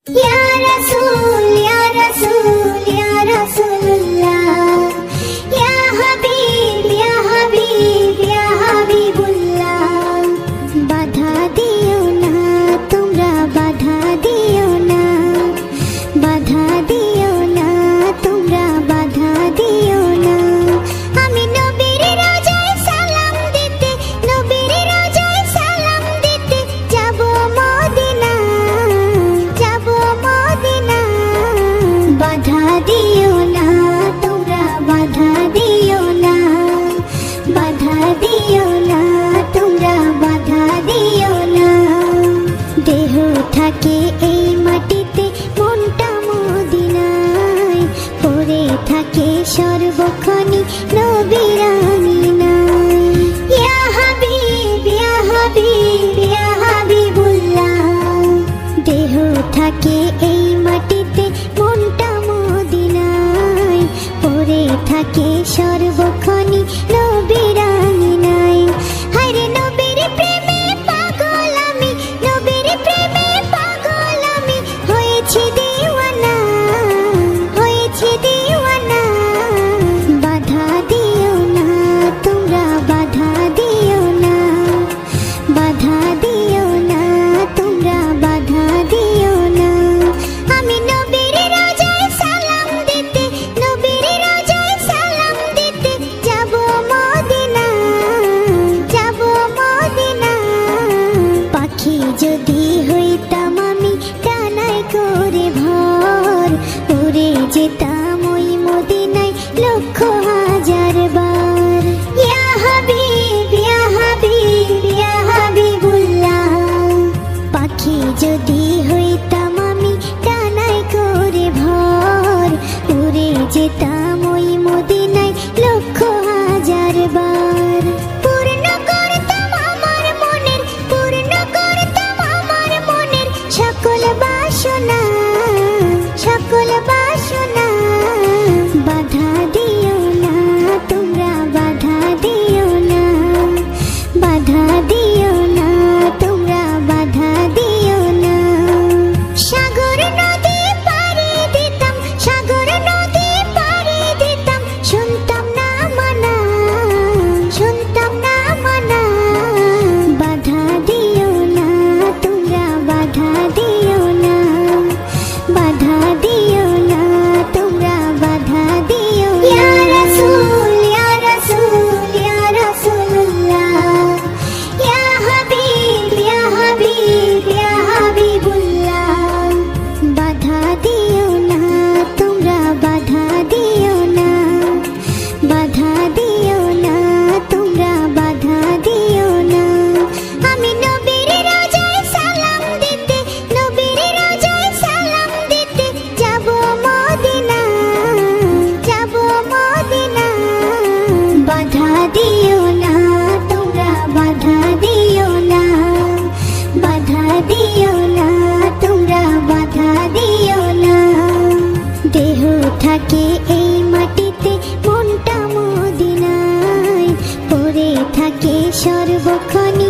या रसूल या रसूल या रसूलुल्लाह या हबीब या हबीब या हबीबुल्लाह। बाधा दियो ना তোমরা বাধা দিও না, বাধা দিও না তোমরা বাধা দিও না। আমি নবীর রোজায় সালাম দিতে, নবীর রোজায় সালাম দিতে যাব মদিনা, যাব মদিনা। বাধা দিও না তোমরা বাধা দিও না, বাধা দিও না তোমরা বাধা দিও না। দেহ থাকে এই মাটিতে, মনটা মদিনায়, পড়ে থাকে সর্বক্ষণই নবীর আমিনায়। ইয়া হাবিব ইয়া হাবিব ইয়া হাবিবুল্লাহ। দেহ থাকে এই মাটিতে, মনটা মদিনায়, পড়ে থাকে সর্বক্ষণই নবীর আমিনায়। হায়রে নবীর প্রেমে পাগল আমি, নবীর প্রেমে পাগল আমি, হয়েছি দিওয়ানা, হয়েছি দিওয়ানা। বাধা দিও না তোমরা বাধা দিও না, বাধা দিও না তোমরা বাধা দিও না। আমি নবীর রোজায় সালাম দিতে, নবীর রোজায় সালাম দিতে যাব মদিনা, যাব মদিনা। পাখি যদি হইতাম আমি ডানায় করে ভর, উড়ে যেতাম ওই মদিনায় লক্ষ হাজার বার। ইয়া হাবিব ইয়া হাবিব ইয়া হাবিবুল্লাহ। পাখি যদি হইতাম আমি ডানায় করে ভর, উড়ে যেতাম ওই মদিনায় লক্ষ হাজার বার। পূর্ণ করতাম আমার মনের, পূর্ণ করতাম আমার মনের সকল বাসনা, সকল বাসনা। বাধা দিও না তোমরা বাধা দিও না, বাধা দিও না তোমরা বাধা দিও না। সাগর নদী পাড়ি দিতাম, সাগর নদী পাড়ি দিতাম, শুনতাম না মানা, শুনতাম না মানা। বাধা দিও না তোমরা বাধা দিও না, বাধা দিও না তোমরা বাধা দিও না। ইয়া রাসূল ইয়া রাসূল ইয়া রাসূলুল্লাহ ইয়া হাবিব ইয়া হাবিব ইয়া হাবিবুল্লাহ। বাধা দিও না তোমরা বাধা দিও না, বাধা দিও না তোমরা বাধা দিও না। আমি নবীর রোজায় সালাম দিতে, নবীর রোজায় সালাম দিতে যাব মদিনা, যাব মদিনা। বাধা দিও না তোমরা বাধা দিও না, বাধা দিও না তোমরা বাধা দিও না। দেহ থাকে এই মাটিতে, মনটা মদিনায়, পড়ে থাকে সর্বক্ষণই